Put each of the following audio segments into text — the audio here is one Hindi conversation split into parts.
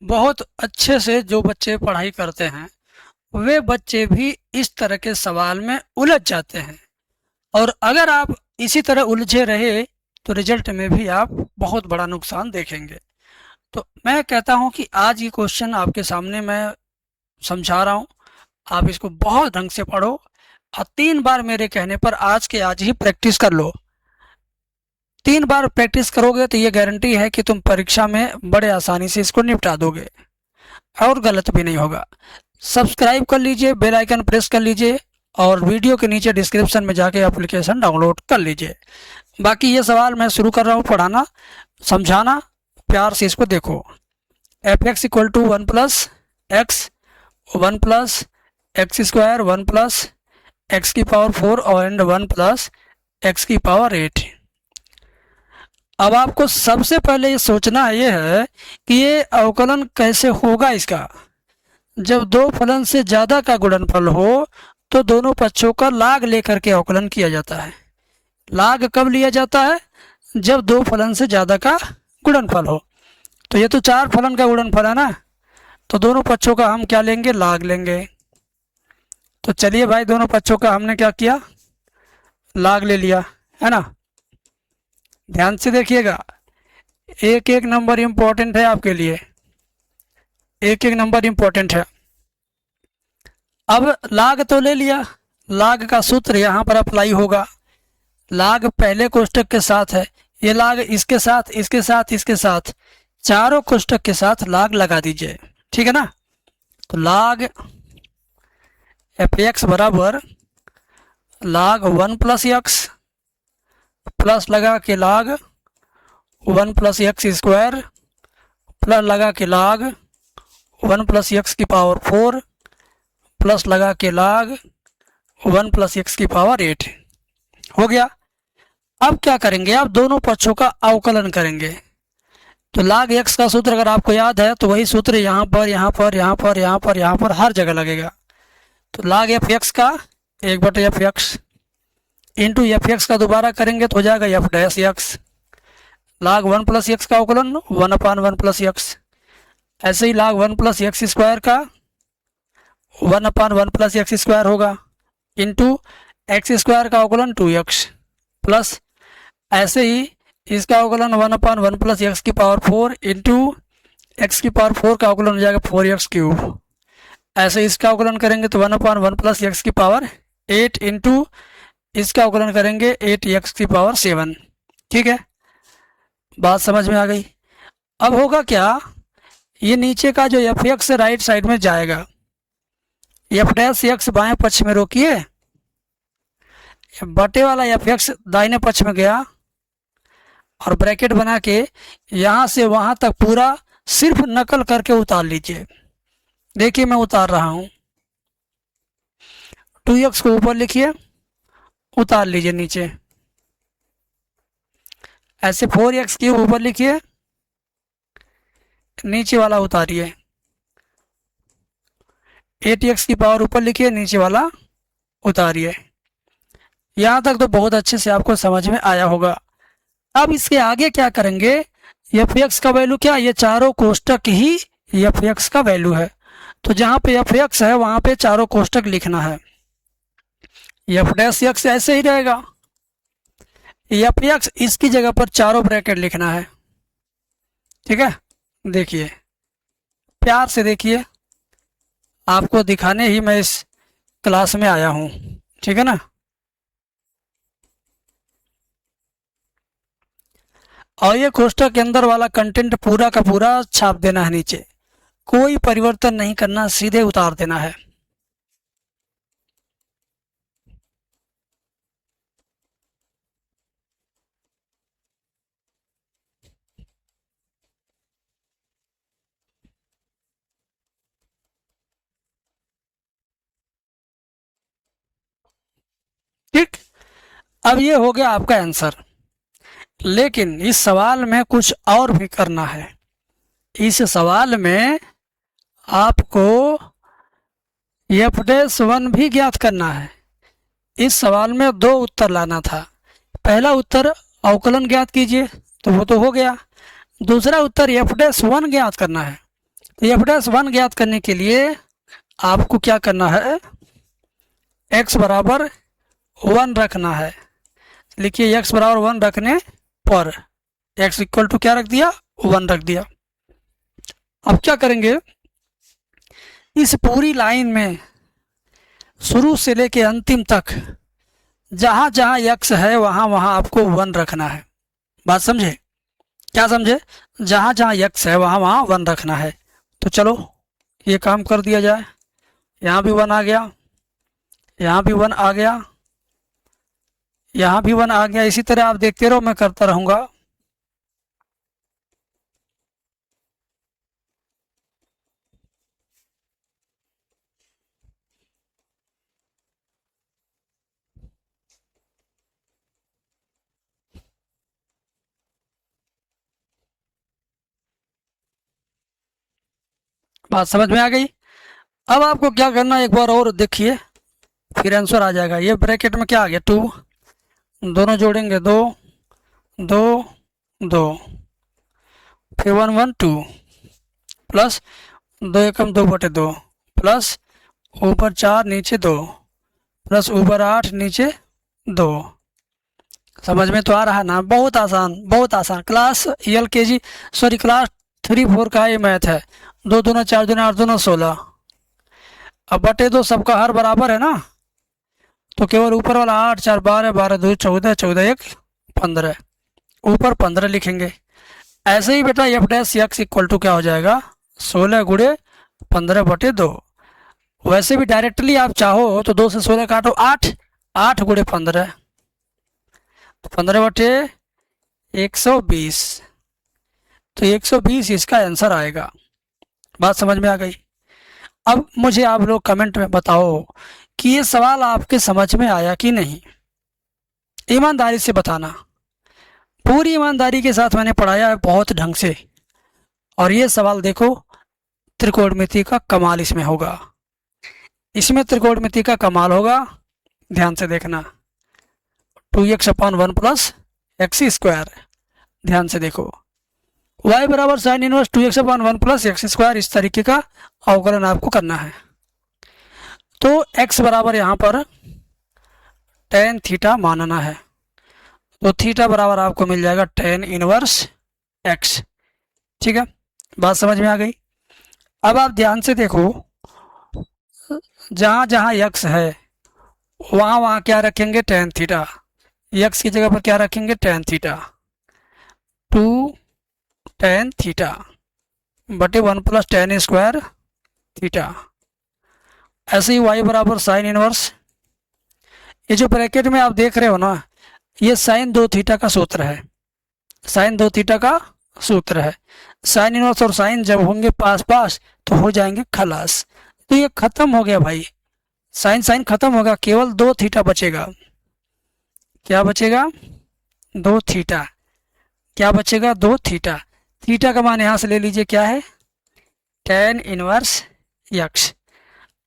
बहुत अच्छे से जो बच्चे पढ़ाई करते हैं वे बच्चे भी इस तरह के सवाल में उलझ जाते हैं। और अगर आप इसी तरह उलझे रहे तो रिजल्ट में भी आप बहुत बड़ा नुकसान देखेंगे। तो मैं कहता हूं कि आज ये क्वेश्चन आपके सामने मैं समझा रहा हूं, आप इसको बहुत ढंग से पढ़ो और 3 बार मेरे कहने पर आज के आज ही प्रैक्टिस कर लो। 3 बार प्रैक्टिस करोगे तो ये गारंटी है कि तुम परीक्षा में बड़े आसानी से इसको निपटा दोगे और गलत भी नहीं होगा। सब्सक्राइब कर लीजिए, बेल आइकन प्रेस कर लीजिए और वीडियो के नीचे डिस्क्रिप्शन में जाके एप्लीकेशन डाउनलोड कर लीजिए। बाकी ये सवाल मैं शुरू कर रहा हूँ पढ़ाना, समझाना, प्यार से इसको देखो। F X equal to 1 + x 1 + x² 1 + x⁴ और 1 + x⁸। अब आपको सबसे पहले ये सोचना ये है कि ये अवकलन कैसे होगा। इसका जब दो फलन से ज़्यादा का गुणनफल हो तो दोनों पक्षों का लाग लेकर के अवकलन किया जाता है। लाग कब लिया जाता है? जब दो फलन से ज़्यादा का गुणनफल हो। तो ये तो 4 फलन का गुणनफल है ना, तो दोनों पक्षों का हम क्या लेंगे? लाग लेंगे। तो चलिए भाई, दोनों पक्षों का हमने क्या किया? लाग ले लिया, है ना। ध्यान से देखिएगा, एक एक नंबर इम्पोर्टेंट है आपके लिए, एक एक नंबर इम्पोर्टेंट है। अब लाग तो ले लिया, लाग का सूत्र यहाँ पर अप्लाई होगा। लाग पहले कोष्टक के साथ है, ये लाग इसके साथ, इसके साथ, इसके साथ, चारों कोष्टक के साथ लाग लगा दीजिए, ठीक है ना। तो लाग एफ एक्स बराबर लाग 1 + x प्लस लगा के लाग 1 + x² प्लस लगा के लाग 1 + x⁴ प्लस लगा के लाग 1 + x⁸ हो गया। अब क्या करेंगे? आप दोनों पक्षों का अवकलन करेंगे। तो लाग x का सूत्र अगर आपको याद है तो वही सूत्र यहाँ पर, यहाँ पर, यहाँ पर, यहाँ पर, यहाँ पर हर जगह लगेगा। तो लाग एफ एक्स का 1/f(x) इंटू एफ एक्स का दोबारा करेंगे तो हो जाएगा f'(x). लाग 1 + x का अवकलन 1/1 + x। ऐसे ही लाग 1 + x² का 1/1 + x² होगा, इंटू x² का अवकलन 2x प्लस ऐसे ही इसका अवकलन 1/1 + x⁴ इंटू x⁴ का अवकलन हो जाएगा 4x³ ऐसे इसका अवकलन करेंगे तो 1/1 + x⁸ इंटू इसका अवकलन करेंगे 8x⁷। ठीक है, बात समझ में आ गई। अब होगा क्या? ये नीचे का जो एफ एक्स राइट साइड में जाएगा, f' बाएं पक्ष में रोकिए, बटे वाला एफ एक्स दाहिने पक्ष में गया और ब्रैकेट बना के यहाँ से वहाँ तक पूरा सिर्फ नकल करके उतार लीजिए। देखिए मैं उतार रहा हूँ, 2x को ऊपर लिखिए, उतार लीजिए नीचे, ऐसे 4x³ ऊपर लिखिए, नीचे वाला उतारिए, 8x⁴ ऊपर लिखिए, नीचे वाला उतारिए। यहाँ तक तो बहुत अच्छे से आपको समझ में आया होगा। अब इसके आगे क्या करेंगे? एफ एक्स का वैल्यू क्या? ये चारों कोष्टक ही एफ एक्स का वैल्यू है, तो जहाँ पे एफ एक्स है वहाँ पे चारों कोष्टक लिखना है। f' ऐसे ही रहेगा, एफ एक्स इसकी जगह पर चारों ब्रैकेट लिखना है। ठीक है, देखिए प्यार से देखिए, आपको दिखाने ही मैं इस क्लास में आया हूँ, ठीक है ना। और ये कोष्टक के अंदर वाला कंटेंट पूरा का पूरा छाप देना है नीचे, कोई परिवर्तन नहीं करना, सीधे उतार देना है। ठीक, अब ये हो गया आपका आंसर। लेकिन इस सवाल में कुछ और भी करना है। इस सवाल में आपको f'1 भी ज्ञात करना है। इस सवाल में 2 उत्तर लाना था। पहला उत्तर अवकलन ज्ञात कीजिए, तो वो तो हो गया। दूसरा उत्तर f'1 ज्ञात करना है, तो एफ डैश वन ज्ञात करने के लिए आपको क्या करना है, एक्स बराबर वन रखना है। लिखिए एक्स बराबर वन रखने पर एक्स इक्वल टू क्या रख दिया, वन रख दिया। अब क्या करेंगे, इस पूरी लाइन में शुरू से लेके अंतिम तक जहाँ जहाँ एक्स है वहाँ वहाँ आपको वन रखना है। बात समझे, क्या समझे, जहाँ जहाँ एक्स है वहाँ वहाँ वन रखना है। तो चलो ये काम कर दिया जाए। यहाँ भी वन आ गया, यहाँ भी वन आ गया, यहाँ भी वन आ गया। इसी तरह आप देखते रहो, मैं करता रहूँगा। बात समझ में आ गई। अब आपको क्या करना है, एक बार और देखिए, फिर आंसर आ जाएगा। ये ब्रैकेट में क्या आ गया, टू, दोनों जोड़ेंगे, दो दो दो, फिर वन वन टू, प्लस दो एकम दो बटे दो, प्लस ऊपर चार नीचे दो, प्लस ऊपर आठ नीचे दो। समझ में तो आ रहा है ना, बहुत आसान, बहुत आसान। क्लास LKG सॉरी क्लास 3-4 का ये मैथ है। दो दूना चार दूना आठ दूना 16। अब बटे दो सबका हर बराबर है ना, तो केवल ऊपर वाला 8 4 12, 12 2 14, 14 1 15, ऊपर 15 लिखेंगे। ऐसे ही बेटा F dash X equal to क्या हो जाएगा, 16 गुणे 15 बटे 2। वैसे भी डायरेक्टली आप चाहो तो 2 से 16 काटो, 8, 8 गुणे 15, तो 15 बटे 120, तो 120 इसका आंसर आएगा। बात समझ में आ गई। अब मुझे आप लोग कमेंट में बताओ कि ये सवाल आपके समझ में आया कि नहीं, ईमानदारी से बताना। पूरी ईमानदारी के साथ मैंने पढ़ाया है बहुत ढंग से। और ये सवाल देखो, त्रिकोणमिति का कमाल इसमें होगा, इसमें त्रिकोणमिति का कमाल होगा। ध्यान से देखना, 2x/1 प्लस एक्स स्क्वायर, ध्यान से देखो, y बराबर sine inverse 2x/1 plus x square, इस तरीके का अवकलन आपको करना है। तो x बराबर यहाँ पर tan थीटा मानना है, तो थीटा बराबर आपको मिल जाएगा tan इनवर्स x। ठीक है, बात समझ में आ गई। अब आप ध्यान से देखो, जहाँ जहाँ x है वहाँ वहाँ क्या रखेंगे, tan थीटा। x की जगह पर क्या रखेंगे, tan थीटा, 2 tan थीटा बटे 1 प्लस tan स्क्वायर थीटा। ऐसे ही y बराबर साइन इनवर्स, ये जो ब्रैकेट में आप देख रहे हो ना, ये साइन 2 थीटा का सूत्र है, साइन 2 थीटा का सूत्र है। साइन इनवर्स और साइन जब होंगे पास पास तो हो जाएंगे खलास। तो ये खत्म हो गया भाई, साइन साइन खत्म होगा, केवल 2 थीटा बचेगा। क्या बचेगा, 2 थीटा। क्या बचेगा, 2 थीटा। थीटा का मान यहाँ से ले लीजिए, क्या है, tan इनवर्स x।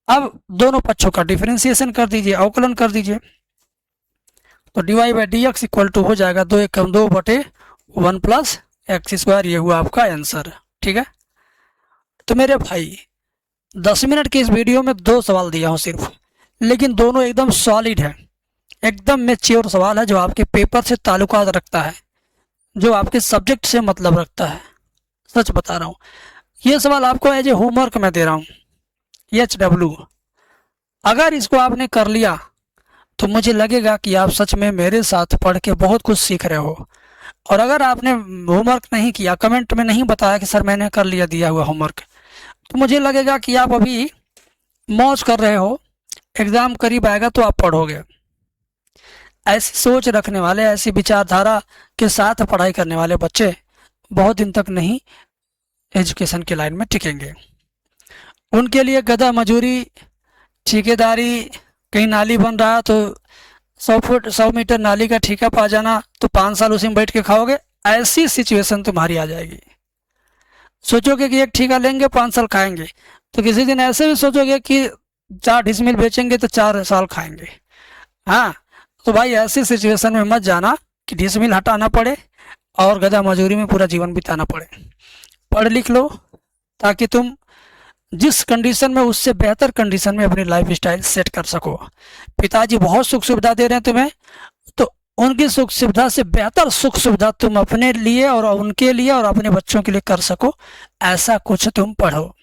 अब दोनों पक्षों का डिफरेंशिएशन कर दीजिए, अवकलन कर दीजिए, तो dy/dx इक्वल टू हो जाएगा 2 एकम 2 बटे 1 प्लस एक्स स्क्वायर। ये हुआ आपका आंसर। ठीक है, तो मेरे भाई 10 मिनट के इस वीडियो में 2 सवाल दिया हूँ सिर्फ, लेकिन दोनों एकदम सॉलिड है, एकदम मैच्योर सवाल है, जो आपके पेपर से ताल्लुकात रखता है, जो आपके सब्जेक्ट से मतलब रखता है। सच बता रहा हूँ, ये सवाल आपको एज ए होमवर्क मैं दे रहा हूँ, HW। अगर इसको आपने कर लिया तो मुझे लगेगा कि आप सच में मेरे साथ पढ़ के बहुत कुछ सीख रहे हो। और अगर आपने होमवर्क नहीं किया, कमेंट में नहीं बताया कि सर मैंने कर लिया दिया हुआ होमवर्क, तो मुझे लगेगा कि आप अभी मौज कर रहे हो, एग्ज़ाम करीब आएगा तो आप पढ़ोगे। ऐसी सोच रखने वाले, ऐसी विचारधारा के साथ पढ़ाई करने वाले बच्चे बहुत दिन तक नहीं एजुकेशन की लाइन में टिकेंगे। उनके लिए गधा मजूरी, ठेकेदारी, कहीं नाली बन रहा तो 100 मीटर नाली का ठेका पा जाना, तो 5 साल उसी में बैठ के खाओगे, ऐसी सिचुएशन तुम्हारी आ जाएगी। सोचोगे कि एक ठेका लेंगे 5 साल खाएंगे, तो किसी दिन ऐसे भी सोचोगे कि 4 डिसमिल बेचेंगे तो 4 साल खाएंगे। हाँ, तो भाई ऐसी सिचुएशन में मत जाना कि डिसमिल हटाना पड़े और गधा मजूरी में पूरा जीवन बिताना पड़े। पढ़ लिख लो ताकि तुम जिस कंडीशन में उससे बेहतर कंडीशन में अपनी लाइफ स्टाइल सेट कर सको। पिताजी बहुत सुख सुविधा दे रहे हैं तुम्हें, तो उनकी सुख सुविधा से बेहतर सुख सुविधा तुम अपने लिए और उनके लिए और अपने बच्चों के लिए कर सको। ऐसा कुछ तुम पढ़ो,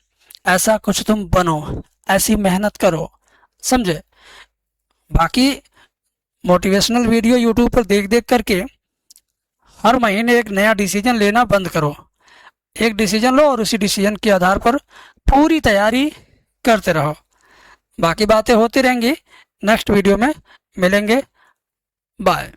ऐसा कुछ तुम बनो, ऐसी मेहनत करो, समझे। बाकी मोटिवेशनल वीडियो यूट्यूब पर देख देख करके हर महीने एक नया डिसीजन लेना बंद करो। एक डिसीजन लो और उसी डिसीजन के आधार पर पूरी तैयारी करते रहो। बाकी बातें होती रहेंगी, नेक्स्ट वीडियो में मिलेंगे, बाय।